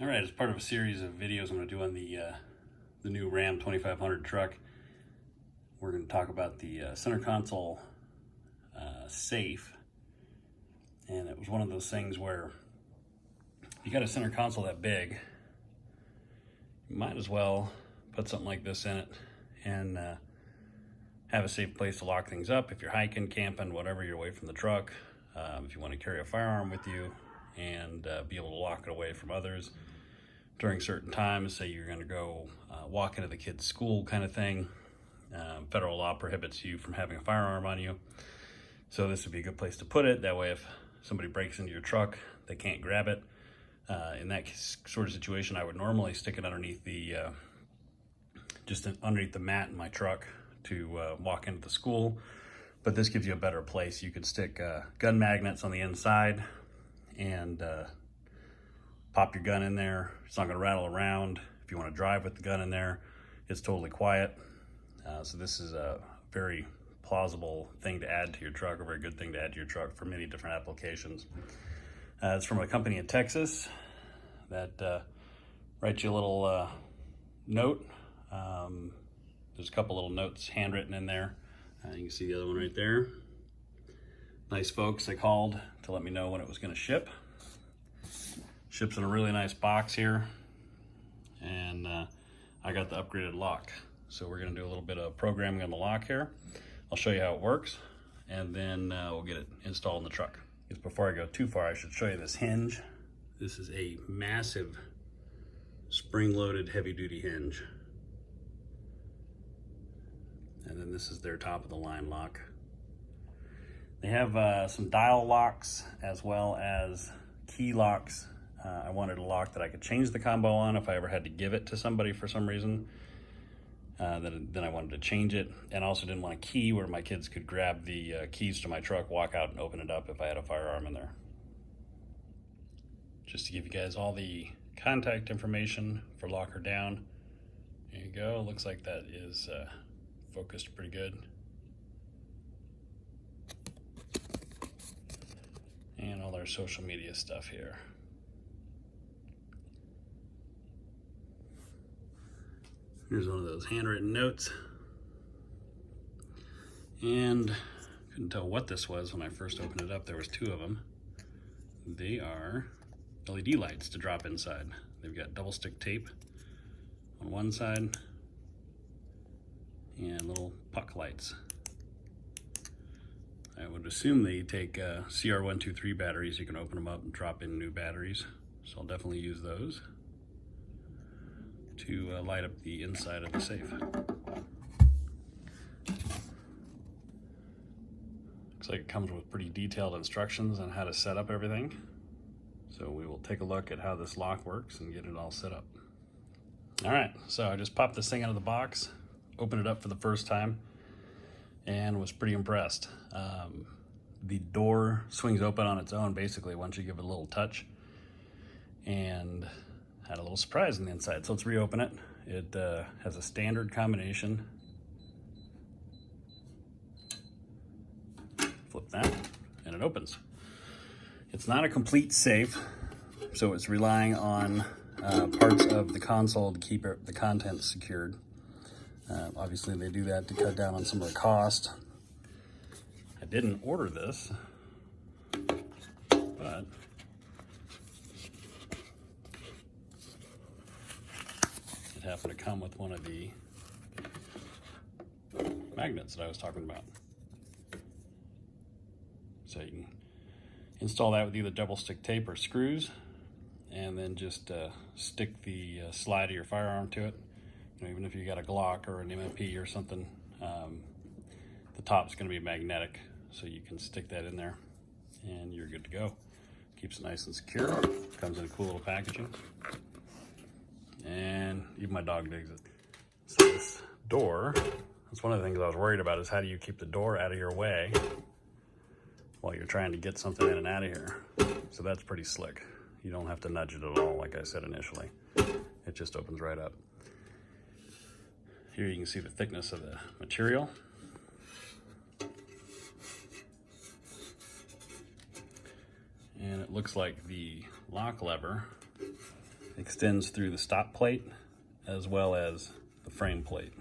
All right, as part of a series of videos I'm going to do on the new Ram 2500 truck, we're going to talk about the center console safe. And it was one of those things where if you got a center console that big, you might as well put something like this in it and have a safe place to lock things up if you're hiking, camping, whatever, you're away from the truck. If you want to carry a firearm with you and be able to lock it away from others during certain times, say you're going to go walk into the kids' school kind of thing. Federal law prohibits you from having a firearm on you. So this would be a good place to put it. That way if somebody breaks into your truck, they can't grab it. In that sort of situation, I would normally stick it underneath the underneath the mat in my truck to walk into the school. But this gives you a better place. You could stick gun magnets on the inside and pop your gun in there. It's not going to rattle around. If you want to drive with the gun in there, it's totally quiet. So this is a very plausible thing to add to your truck, a very good thing to add to your truck for many different applications. It's from a company in Texas that writes you a little note. There's a couple little notes handwritten in there. You can see the other one right there. Nice folks, they called to let me know when it was going to ship. Ships in a really nice box here, and I got the upgraded lock. So we're going to do a little bit of programming on the lock here. I'll show you how it works, and then we'll get it installed in the truck. Just before I go too far, I should show you this hinge. This is a massive spring-loaded heavy-duty hinge. And then this is their top-of-the-line lock. They have some dial locks as well as key locks. I wanted a lock that I could change the combo on if I ever had to give it to somebody for some reason. Then I wanted to change it, and also didn't want a key where my kids could grab the keys to my truck, walk out and open it up if I had a firearm in there. Just to give you guys all the contact information for lock her down. There you go. Looks like that is focused pretty good. And all their social media stuff here. Here's one of those handwritten notes. And couldn't tell what this was when I first opened it up. There was two of them. They are LED lights to drop inside. They've got double stick tape on one side and little puck lights. I would assume they take CR123 batteries. You can open them up and drop in new batteries. So I'll definitely use those to light up the inside of the safe. Looks like it comes with pretty detailed instructions on how to set up everything. So we will take a look at how this lock works and get it all set up. All right, so I just popped this thing out of the box, opened it up for the first time, and was pretty impressed. The door swings open on its own basically once you give it a little touch, and had a little surprise on the inside. So let's reopen it. It has a standard combination. Flip that, and it opens. It's not a complete safe, so it's relying on parts of the console to keep the contents secured. Obviously, they do that to cut down on some of the cost. I didn't order this, but it happened to come with one of the magnets that I was talking about. So you can install that with either double stick tape or screws, and then just stick the slide of your firearm to it. You know, even if you got a Glock or an M&P or something, the top's going to be magnetic, so you can stick that in there and you're good to go. Keeps it nice and secure. Comes in a cool little packaging, and even my dog digs it. So this door, that's one of the things I was worried about, is how do you keep the door out of your way while you're trying to get something in and out of here. So that's pretty slick. You don't have to nudge it at all, like I said initially. It just opens right up. Here you can see the thickness of the material. And it looks like the lock lever extends through the stop plate as well as the frame plate.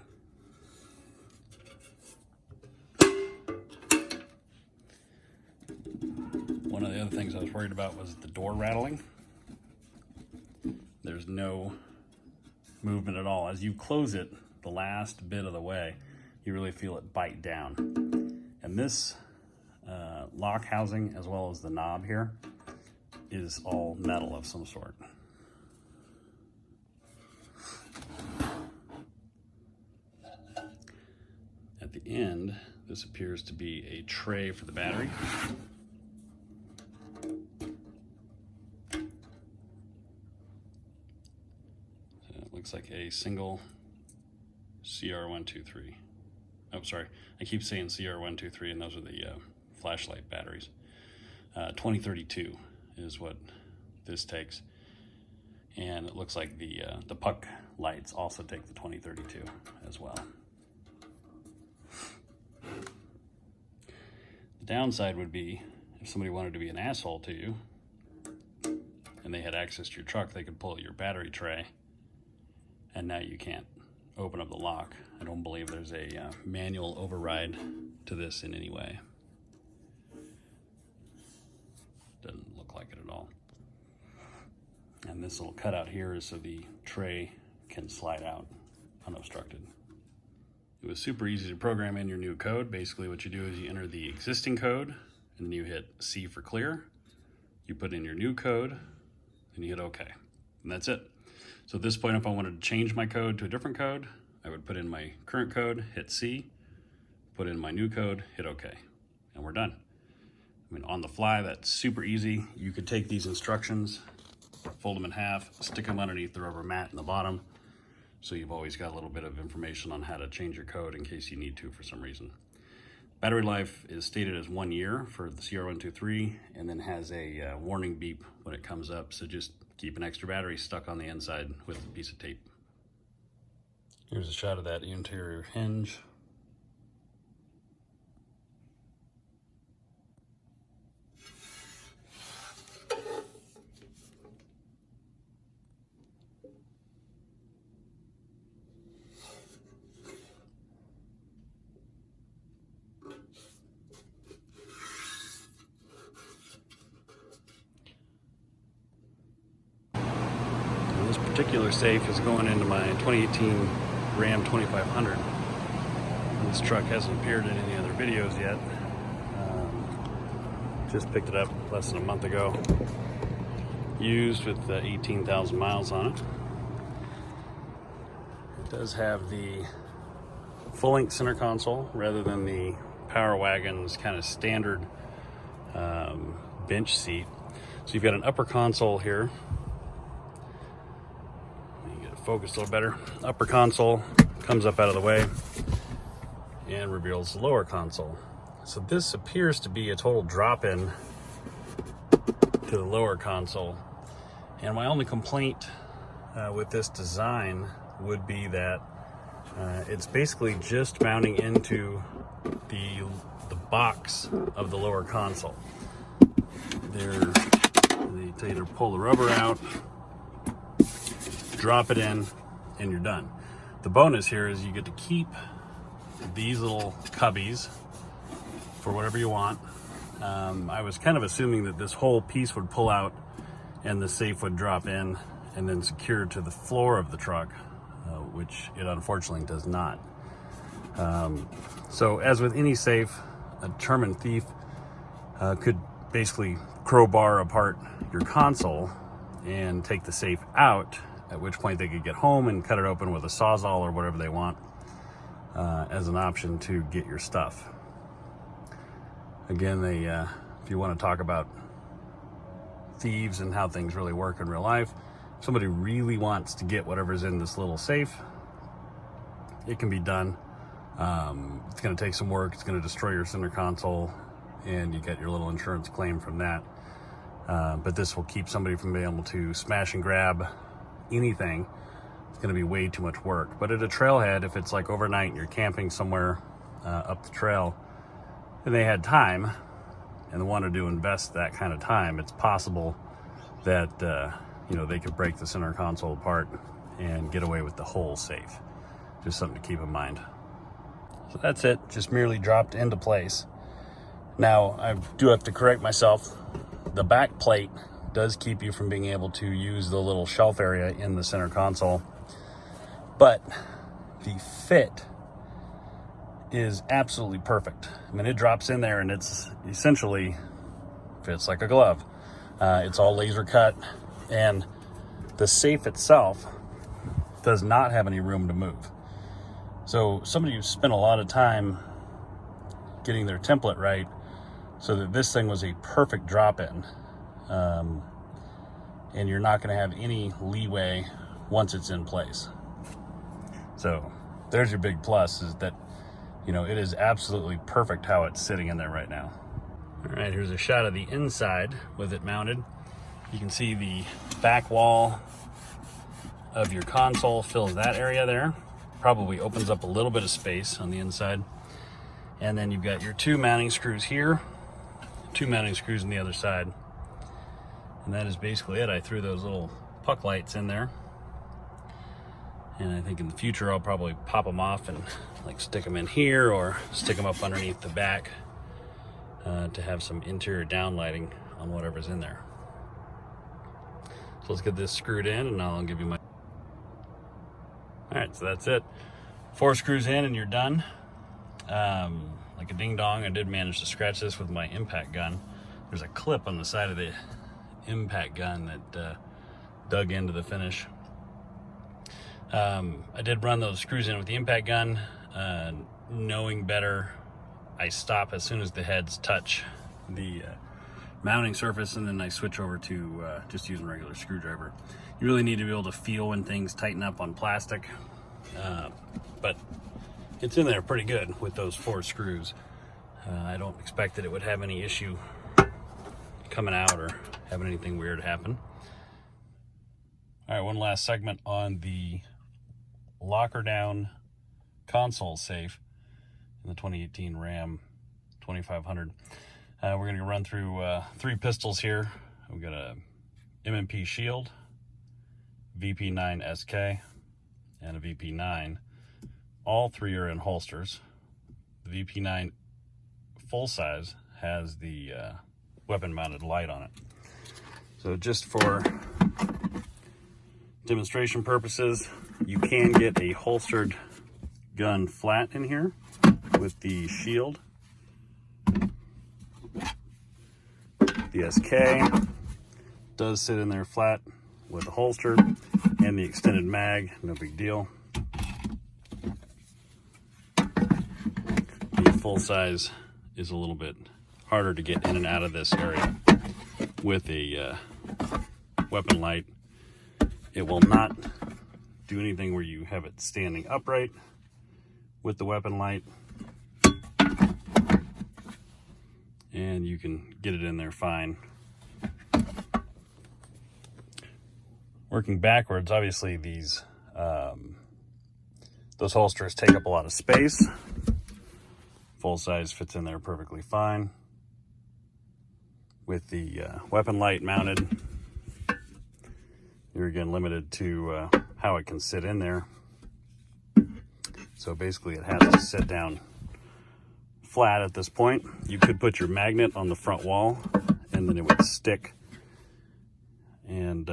One of the other things I was worried about was the door rattling. There's no movement at all. As you close it the last bit of the way, you really feel it bite down. And this lock housing, as well as the knob here, is all metal of some sort. At the end, this appears to be a tray for the battery. Looks like a single CR123. Oh, sorry. I keep saying CR123, and those are the flashlight batteries. 2032 is what this takes. And it looks like the puck lights also take the 2032 as well. The downside would be if somebody wanted to be an asshole to you and they had access to your truck, they could pull your battery tray, and now you can't open up the lock. I don't believe there's a manual override to this in any way. Doesn't look like it at all. And this little cutout here is so the tray can slide out unobstructed. It was super easy to program in your new code. Basically what you do is you enter the existing code and then you hit C for clear. You put in your new code and you hit OK. And that's it. So at this point, if I wanted to change my code to a different code, I would put in my current code, hit C, put in my new code, hit OK, and we're done. I mean, on the fly, that's super easy. You could take these instructions, fold them in half, stick them underneath the rubber mat in the bottom, so you've always got a little bit of information on how to change your code in case you need to for some reason. Battery life is stated as 1 year for the CR123, and then has a warning beep when it comes up, so just keep an extra battery stuck on the inside with a piece of tape. Here's a shot of that interior hinge. This particular safe is going into my 2018 Ram 2500. This truck hasn't appeared in any other videos yet. Just picked it up less than a month ago. Used with 18,000 miles on it. It does have the full-length center console rather than the Power Wagon's kind of standard bench seat. So you've got an upper console here. Focus a little better. Upper console comes up out of the way and reveals the lower console. So this appears to be a total drop-in to the lower console. And my only complaint with this design would be that it's basically just mounting into the box of the lower console. They tell you to pull the rubber out, drop it in, and you're done. The bonus here is you get to keep these little cubbies for whatever you want. I was kind of assuming that this whole piece would pull out and the safe would drop in and then secure to the floor of the truck, which it unfortunately does not. So as with any safe, a determined thief could basically crowbar apart your console and take the safe out, at which point they could get home and cut it open with a Sawzall or whatever they want as an option to get your stuff. Again, if you want to talk about thieves and how things really work in real life, if somebody really wants to get whatever's in this little safe, it can be done. It's going to take some work. It's going to destroy your center console, and you get your little insurance claim from that. But this will keep somebody from being able to smash and grab anything. It's going to be way too much work. But at a trailhead, if it's like overnight and you're camping somewhere up the trail and they had time and they wanted to invest that kind of time, it's possible that you know, they could break the center console apart and get away with the whole safe. Just something to keep in mind. So that's it, just merely dropped into place. Now, I do have to correct myself. The back plate does keep you from being able to use the little shelf area in the center console, but the fit is absolutely perfect. I mean, it drops in there and it's essentially fits like a glove. It's all laser cut, and the safe itself does not have any room to move. So somebody who spent a lot of time getting their template right so that this thing was a perfect drop-in, and you're not going to have any leeway once it's in place. So there's your big plus, is that, you know, it is absolutely perfect how it's sitting in there right now. All right, here's a shot of the inside with it mounted. You can see the back wall of your console fills that area there. Probably opens up a little bit of space on the inside. And then you've got your 2 mounting screws here, 2 mounting screws on the other side. And that is basically it. I threw those little puck lights in there. And I think in the future I'll probably pop them off and like stick them in here or stick them up underneath the back to have some interior downlighting on whatever's in there. So let's get this screwed in and I'll give you my... All right, so that's it. 4 screws in and you're done. Like a ding dong, I did manage to scratch this with my impact gun. There's a clip on the side of the impact gun that dug into the finish. I did run those screws in with the impact gun. Knowing better, I stop as soon as the heads touch the mounting surface, and then I switch over to just using a regular screwdriver. You really need to be able to feel when things tighten up on plastic, but it's in there pretty good with those 4 screws. I don't expect that it would have any issue coming out or having anything weird happen. All right, one last segment on the locker down console safe in the 2018 Ram 2500. We're going to run through 3 pistols here. We've got a M&P Shield, VP9 SK, and a VP9. All 3 are in holsters. The VP9 full size has the weapon mounted light on it. So just for demonstration purposes, you can get a holstered gun flat in here with the Shield. The SK does sit in there flat with a holster and the extended mag, no big deal. The full size is a little bit harder to get in and out of this area with a weapon light. It will not do anything where you have it standing upright with the weapon light, and you can get it in there fine. Working backwards, obviously these those holsters take up a lot of space. Full size fits in there perfectly fine. With the weapon light mounted, you're again limited to how it can sit in there. So basically it has to sit down flat at this point. You could put your magnet on the front wall and then it would stick and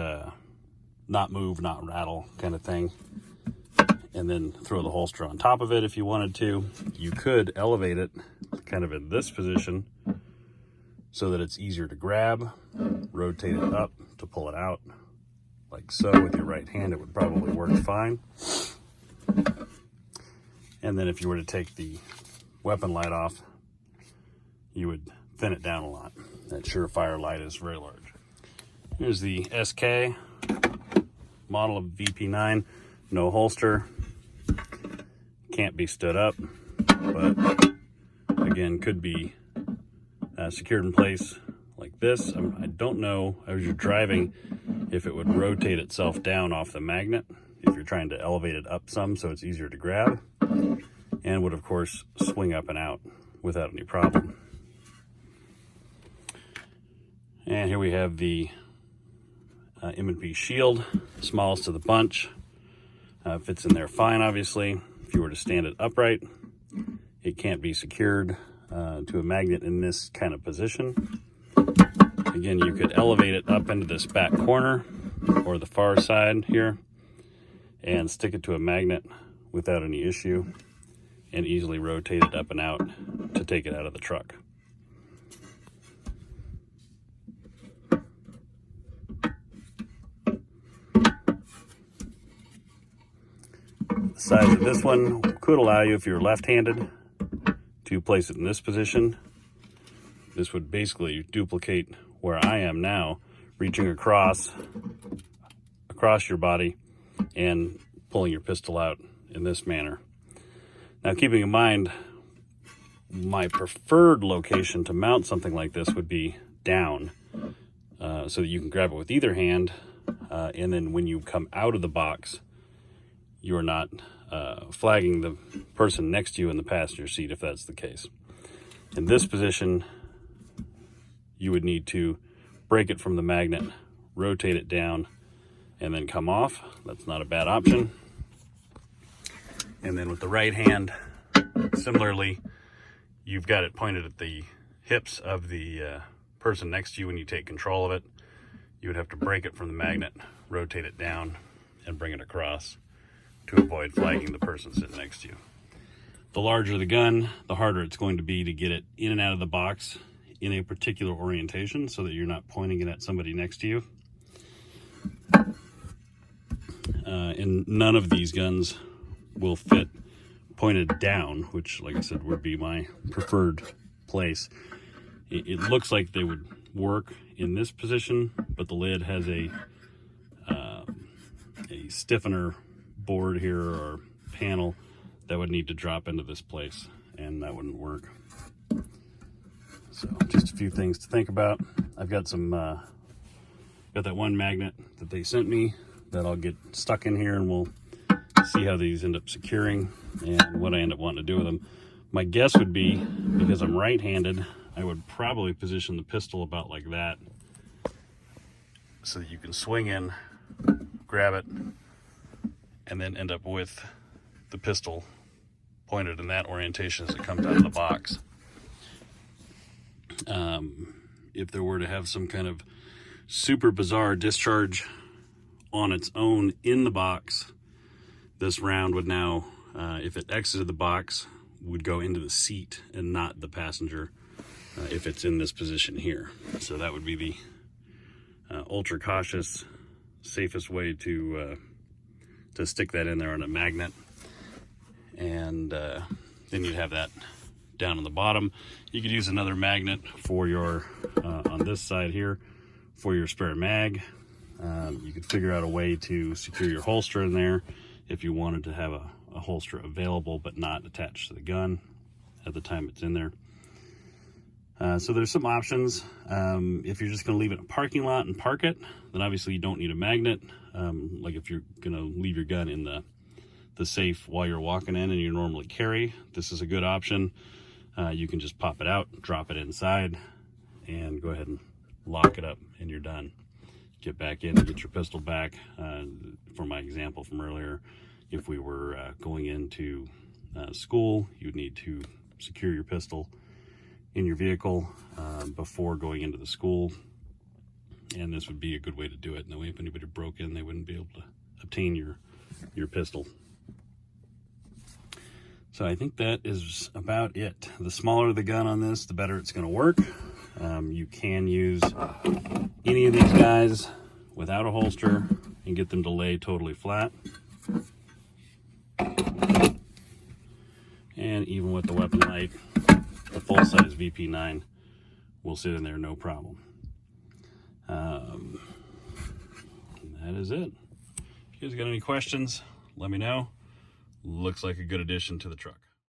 not move, not rattle kind of thing. And then throw the holster on top of it if you wanted to. You could elevate it kind of in this position so that it's easier to grab, rotate it up to pull it out. Like so. With your right hand, it would probably work fine. And then if you were to take the weapon light off, you would thin it down a lot. That Surefire light is very large. Here's the SK model of VP9, no holster, can't be stood up, but again, could be secured in place like this. I don't know, as you're driving, if it would rotate itself down off the magnet if you're trying to elevate it up some so it's easier to grab, and would of course swing up and out without any problem. And here we have the M&P shield, smallest of the bunch. Fits in there fine, obviously. If you were to stand it upright, it can't be secured to a magnet in this kind of position. Again, you could elevate it up into this back corner or the far side here and stick it to a magnet without any issue and easily rotate it up and out to take it out of the truck. The size of this one could allow you, if you're left-handed, to place it in this position. This would basically duplicate where I am now, reaching across your body and pulling your pistol out in this manner. Now, keeping in mind, my preferred location to mount something like this would be down, so that you can grab it with either hand, and then when you come out of the box, you're not flagging the person next to you in the passenger seat, if that's the case. In this position, you would need to break it from the magnet, rotate it down, and then come off. That's not a bad option. And then with the right hand, similarly, you've got it pointed at the hips of the person next to you when you take control of it. You would have to break it from the magnet, rotate it down, and bring it across to avoid flagging the person sitting next to you. The larger the gun, the harder it's going to be to get it in and out of the box in a particular orientation so that you're not pointing it at somebody next to you. And none of these guns will fit pointed down, which, like I said, would be my preferred place. It looks like they would work in this position, but the lid has a stiffener board here or panel that would need to drop into this place, and that wouldn't work. So just a few things to think about. I've got some got that one magnet that they sent me that I'll get stuck in here, and we'll see how these end up securing and what I end up wanting to do with them. My guess would be, because I'm right-handed, I would probably position the pistol about like that so that you can swing in, grab it, and then end up with the pistol pointed in that orientation as it comes out of the box. If there were to have some kind of super bizarre discharge on its own in the box, this round would now, if it exited the box, would go into the seat and not the passenger if it's in this position here. So that would be the ultra cautious, safest way to stick that in there on a magnet. And then you'd have that down on the bottom. You could use another magnet for your, on this side here, for your spare mag. You could figure out a way to secure your holster in there if you wanted to have a holster available but not attached to the gun at the time it's in there. So there's some options. If you're just going to leave it in a parking lot and park it, then obviously you don't need a magnet. Like if you're going to leave your gun in the safe while you're walking in and you normally carry, this is a good option. You can just pop it out, drop it inside, and go ahead and lock it up, and you're done. Get back in and get your pistol back. For my example from earlier, if we were going into school, you'd need to secure your pistol in your vehicle before going into the school, and this would be a good way to do it. That way, if anybody broke in, they wouldn't be able to obtain your pistol. So I think that is about it. The smaller the gun on this, the better it's going to work. You can use any of these guys without a holster and get them to lay totally flat. And even with the weapon light, the full-size VP9 will sit in there no problem. That is it. If you guys got any questions, let me know. Looks like a good addition to the truck.